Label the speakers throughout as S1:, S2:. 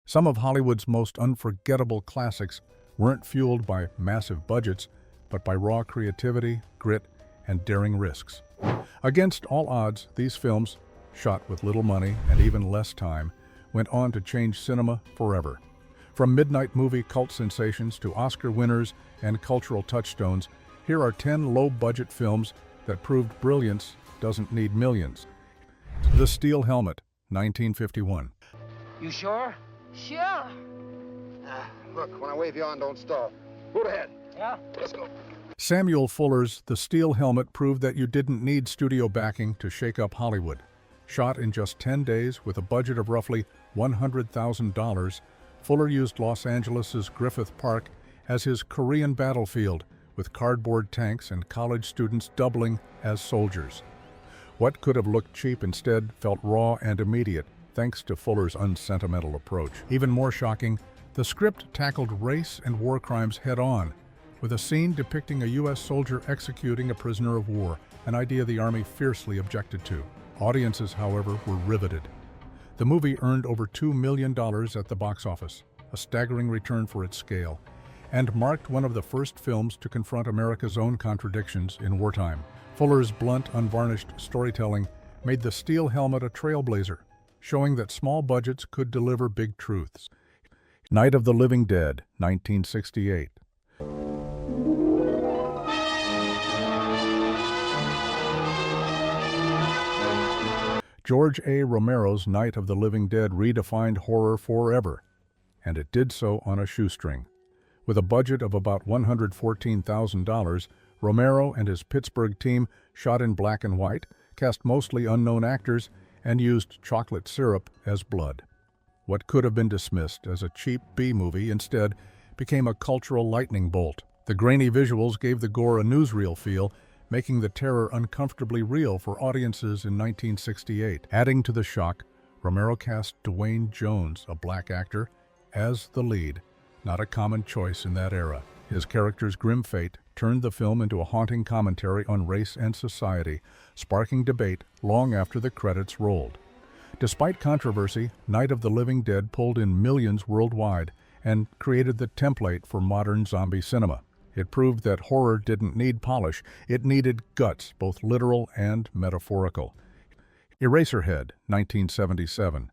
S1: Some of Hollywood's most unforgettable classics weren't fueled by massive budgets, but by raw creativity, grit, and daring risks. Against all odds, these films, shot with little money and even less time, went on to change cinema forever. From midnight movie cult sensations to Oscar winners and cultural touchstones, here are 10 low-budget films that proved brilliance doesn't need millions. The Steel Helmet, 1951.
S2: You sure?
S3: Sure.
S4: Look, when I wave you on, don't stall. Move ahead.
S2: Yeah?
S4: Let's go.
S1: Samuel Fuller's The Steel Helmet proved that you didn't need studio backing to shake up Hollywood. Shot in just 10 days with a budget of roughly $100,000, Fuller used Los Angeles' Griffith Park as his Korean battlefield, with cardboard tanks and college students doubling as soldiers. What could have looked cheap instead felt raw and immediate, thanks to Fuller's unsentimental approach. Even more shocking, the script tackled race and war crimes head-on, with a scene depicting a U.S. soldier executing a prisoner of war, an idea the Army fiercely objected to. Audiences, however, were riveted. The movie earned over $2 million at the box office, a staggering return for its scale, and marked one of the first films to confront America's own contradictions in wartime. Fuller's blunt, unvarnished storytelling made The Steel Helmet a trailblazer, showing that small budgets could deliver big truths. Night of the Living Dead, 1968. George A. Romero's Night of the Living Dead redefined horror forever, and it did so on a shoestring. With a budget of about $114,000, Romero and his Pittsburgh team shot in black and white, cast mostly unknown actors, and used chocolate syrup as blood. What could have been dismissed as a cheap B-movie instead became a cultural lightning bolt. The grainy visuals gave the gore a newsreel feel, making the terror uncomfortably real for audiences in 1968. Adding to the shock, Romero cast Dwayne Jones, a black actor, as the lead, not a common choice in that era. His character's grim fate turned the film into a haunting commentary on race and society, sparking debate long after the credits rolled. Despite controversy, Night of the Living Dead pulled in millions worldwide and created the template for modern zombie cinema. It proved that horror didn't need polish, it needed guts, both literal and metaphorical. Eraserhead, 1977.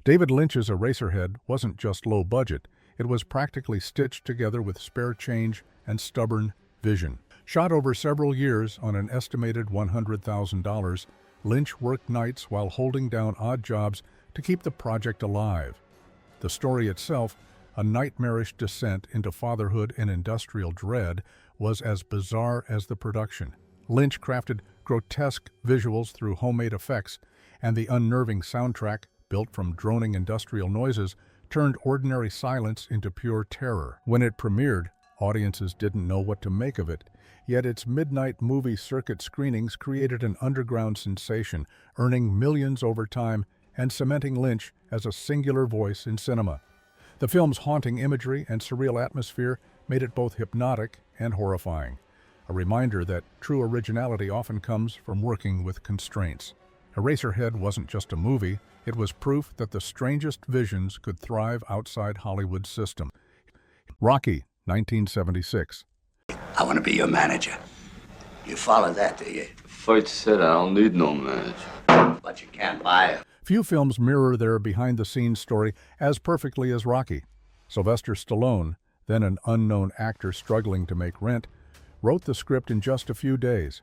S1: David Lynch's Eraserhead wasn't just low budget, it was practically stitched together with spare change and stubborn vision. Shot over several years on an estimated $100,000, Lynch worked nights while holding down odd jobs to keep the project alive. The story itself, a nightmarish descent into fatherhood and industrial dread, was as bizarre as the production. Lynch crafted grotesque visuals through homemade effects, and the unnerving soundtrack, built from droning industrial noises, turned ordinary silence into pure terror. When it premiered, audiences didn't know what to make of it, yet its midnight movie circuit screenings created an underground sensation, earning millions over time and cementing Lynch as a singular voice in cinema. The film's haunting imagery and surreal atmosphere made it both hypnotic and horrifying, a reminder that true originality often comes from working with constraints. Eraserhead wasn't just a movie, it was proof that the strangest visions could thrive outside Hollywood's system. Rocky, 1976.
S5: I want to be your manager. You follow that, do you?
S6: Fight said I don't need no manager.
S5: But you can't buy him.
S1: Few films mirror their behind-the-scenes story as perfectly as Rocky. Sylvester Stallone, then an unknown actor struggling to make rent, wrote the script in just a few days.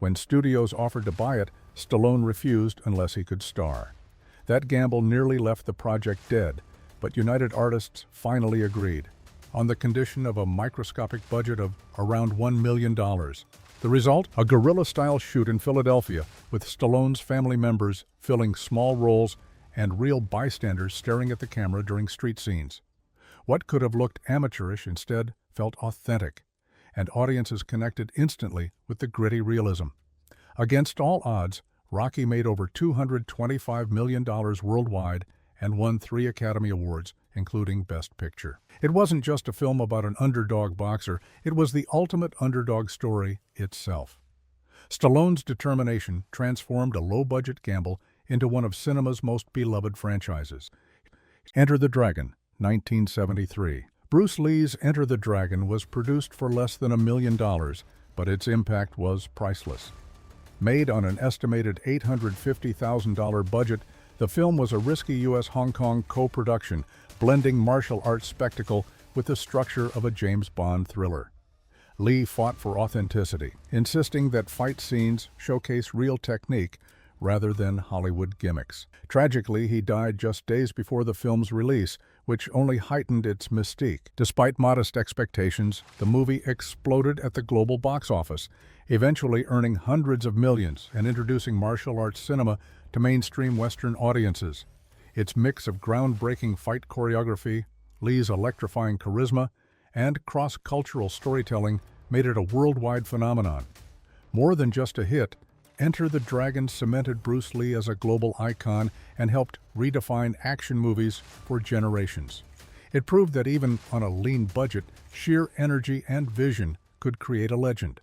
S1: When studios offered to buy it, Stallone refused unless he could star. That gamble nearly left the project dead, but United Artists finally agreed, on the condition of a microscopic budget of around $1 million. The result? A guerrilla-style shoot in Philadelphia, with Stallone's family members filling small roles and real bystanders staring at the camera during street scenes. What could have looked amateurish instead felt authentic, and audiences connected instantly with the gritty realism. Against all odds, Rocky made over $225 million worldwide and won 3 Academy Awards, including Best Picture. It wasn't just a film about an underdog boxer, it was the ultimate underdog story itself. Stallone's determination transformed a low-budget gamble into one of cinema's most beloved franchises. Enter the Dragon, 1973. Bruce Lee's Enter the Dragon was produced for less than $1 million, but its impact was priceless. Made on an estimated $850,000 budget, the film was a risky U.S.-Hong Kong co-production, blending martial arts spectacle with the structure of a James Bond thriller. Lee fought for authenticity, insisting that fight scenes showcase real technique rather than Hollywood gimmicks. Tragically, he died just days before the film's release, which only heightened its mystique. Despite modest expectations, the movie exploded at the global box office, eventually earning hundreds of millions and introducing martial arts cinema to mainstream Western audiences. Its mix of groundbreaking fight choreography, Lee's electrifying charisma, and cross-cultural storytelling made it a worldwide phenomenon. More than just a hit, Enter the Dragon cemented Bruce Lee as a global icon and helped redefine action movies for generations. It proved that even on a lean budget, sheer energy and vision could create a legend.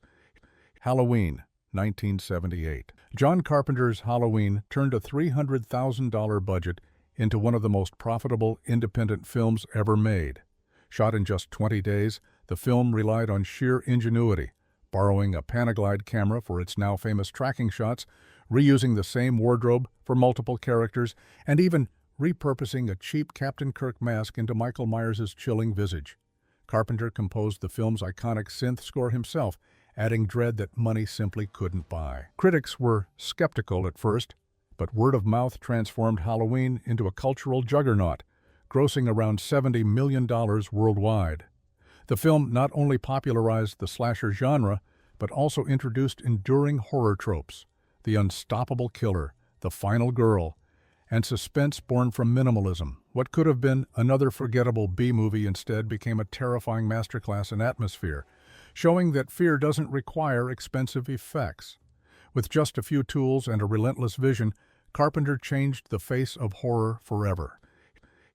S1: Halloween, 1978. John Carpenter's Halloween turned a $300,000 budget into one of the most profitable independent films ever made. Shot in just 20 days, the film relied on sheer ingenuity, borrowing a Panaglide camera for its now famous tracking shots, reusing the same wardrobe for multiple characters, and even repurposing a cheap Captain Kirk mask into Michael Myers' chilling visage. Carpenter composed the film's iconic synth score himself, adding dread that money simply couldn't buy. Critics were skeptical at first, but word of mouth transformed Halloween into a cultural juggernaut, grossing around $70 million worldwide. The film not only popularized the slasher genre, but also introduced enduring horror tropes: the unstoppable killer, the final girl, and suspense born from minimalism. What could have been another forgettable B-movie instead became a terrifying masterclass in atmosphere, showing that fear doesn't require expensive effects. With just a few tools and a relentless vision, Carpenter changed the face of horror forever.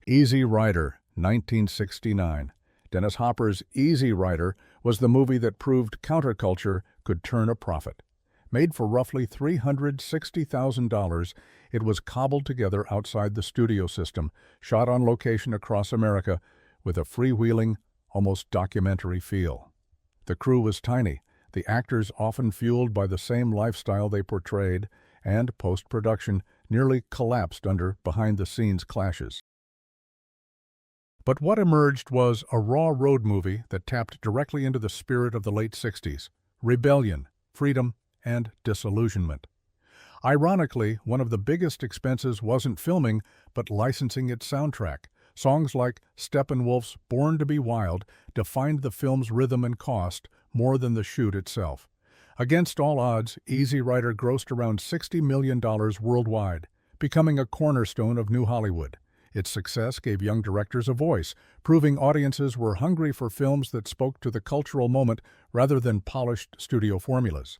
S1: Easy Rider, 1969. Dennis Hopper's Easy Rider was the movie that proved counterculture could turn a profit. Made for roughly $360,000, it was cobbled together outside the studio system, shot on location across America, with a freewheeling, almost documentary feel. The crew was tiny, the actors often fueled by the same lifestyle they portrayed, and post-production nearly collapsed under behind-the-scenes clashes. But what emerged was a raw road movie that tapped directly into the spirit of the late 60s: rebellion, freedom, and disillusionment. Ironically, one of the biggest expenses wasn't filming, but licensing its soundtrack. Songs like Steppenwolf's Born to be Wild defined the film's rhythm and cost more than the shoot itself. Against all odds, Easy Rider grossed around $60 million worldwide, becoming a cornerstone of New Hollywood. Its success gave young directors a voice, proving audiences were hungry for films that spoke to the cultural moment rather than polished studio formulas.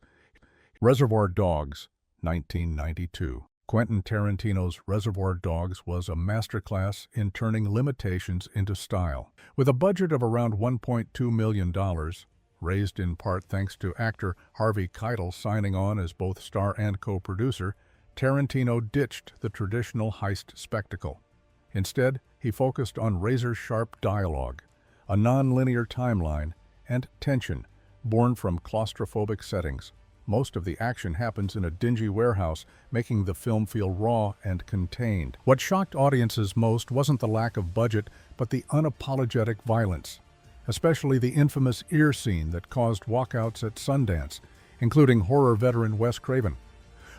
S1: Reservoir Dogs, 1992. Quentin Tarantino's Reservoir Dogs was a masterclass in turning limitations into style. With a budget of around $1.2 million, raised in part thanks to actor Harvey Keitel signing on as both star and co-producer, Tarantino ditched the traditional heist spectacle. Instead, he focused on razor-sharp dialogue, a non-linear timeline, and tension born from claustrophobic settings. Most of the action happens in a dingy warehouse, making the film feel raw and contained. What shocked audiences most wasn't the lack of budget, but the unapologetic violence, especially the infamous ear scene that caused walkouts at Sundance, including horror veteran Wes Craven.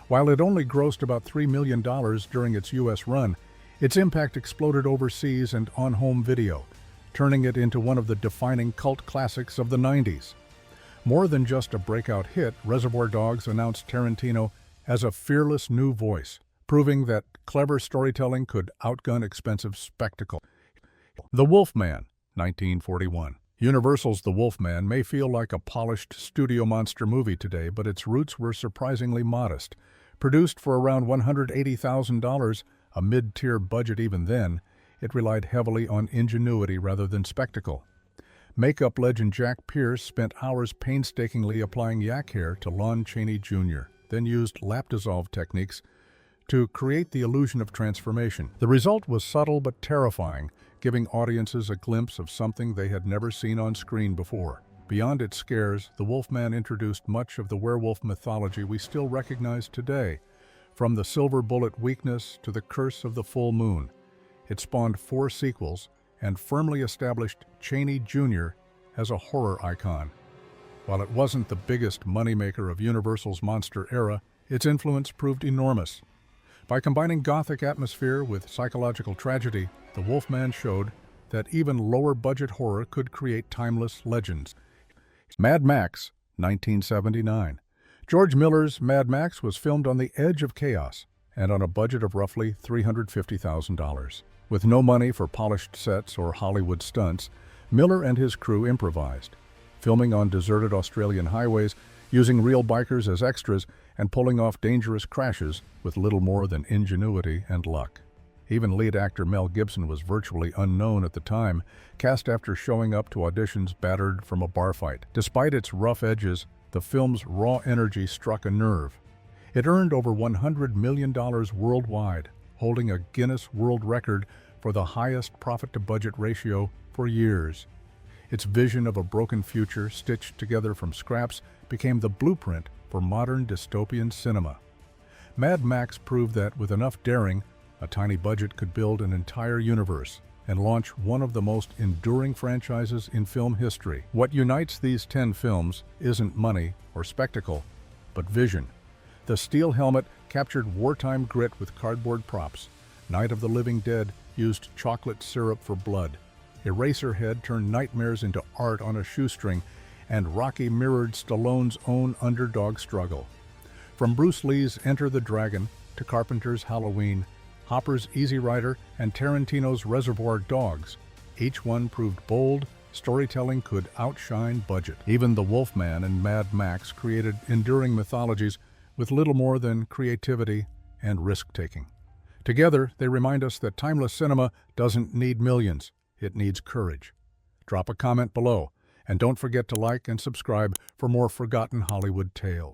S1: While it only grossed about $3 million during its U.S. run, its impact exploded overseas and on home video, turning it into one of the defining cult classics of the 90s. More than just a breakout hit, Reservoir Dogs announced Tarantino as a fearless new voice, proving that clever storytelling could outgun expensive spectacle. The Wolfman, 1941. Universal's The Wolfman may feel like a polished studio monster movie today, but its roots were surprisingly modest. Produced for around $180,000, a mid-tier budget even then, it relied heavily on ingenuity rather than spectacle. Makeup legend Jack Pierce spent hours painstakingly applying yak hair to Lon Chaney Jr., then used lap-dissolve techniques to create the illusion of transformation. The result was subtle but terrifying, giving audiences a glimpse of something they had never seen on screen before. Beyond its scares, the Wolfman introduced much of the werewolf mythology we still recognize today, from the silver bullet weakness to the curse of the full moon. It spawned 4 sequels and firmly established Chaney Jr. as a horror icon. While it wasn't the biggest moneymaker of Universal's monster era, its influence proved enormous. By combining gothic atmosphere with psychological tragedy, the Wolfman showed that even lower-budget horror could create timeless legends. Mad Max, 1979. George Miller's Mad Max was filmed on the edge of chaos and on a budget of roughly $350,000. With no money for polished sets or Hollywood stunts, Miller and his crew improvised, filming on deserted Australian highways, using real bikers as extras, and pulling off dangerous crashes with little more than ingenuity and luck. Even lead actor Mel Gibson was virtually unknown at the time, cast after showing up to auditions battered from a bar fight. Despite its rough edges, the film's raw energy struck a nerve. It earned over $100 million worldwide, holding a Guinness World Record for the highest profit-to-budget ratio for years. Its vision of a broken future stitched together from scraps became the blueprint for modern dystopian cinema. Mad Max proved that with enough daring, a tiny budget could build an entire universe and launch one of the most enduring franchises in film history. What unites these 10 films isn't money or spectacle, but vision. The steel helmet captured wartime grit with cardboard props. Night of the Living Dead used chocolate syrup for blood. Eraserhead turned nightmares into art on a shoestring, and Rocky mirrored Stallone's own underdog struggle. From Bruce Lee's Enter the Dragon to Carpenter's Halloween, Hopper's Easy Rider, and Tarantino's Reservoir Dogs, each one proved bold, storytelling could outshine budget. Even The Wolfman and Mad Max created enduring mythologies with little more than creativity and risk-taking. Together, they remind us that timeless cinema doesn't need millions, it needs courage. Drop a comment below, and don't forget to like and subscribe for more forgotten Hollywood tales.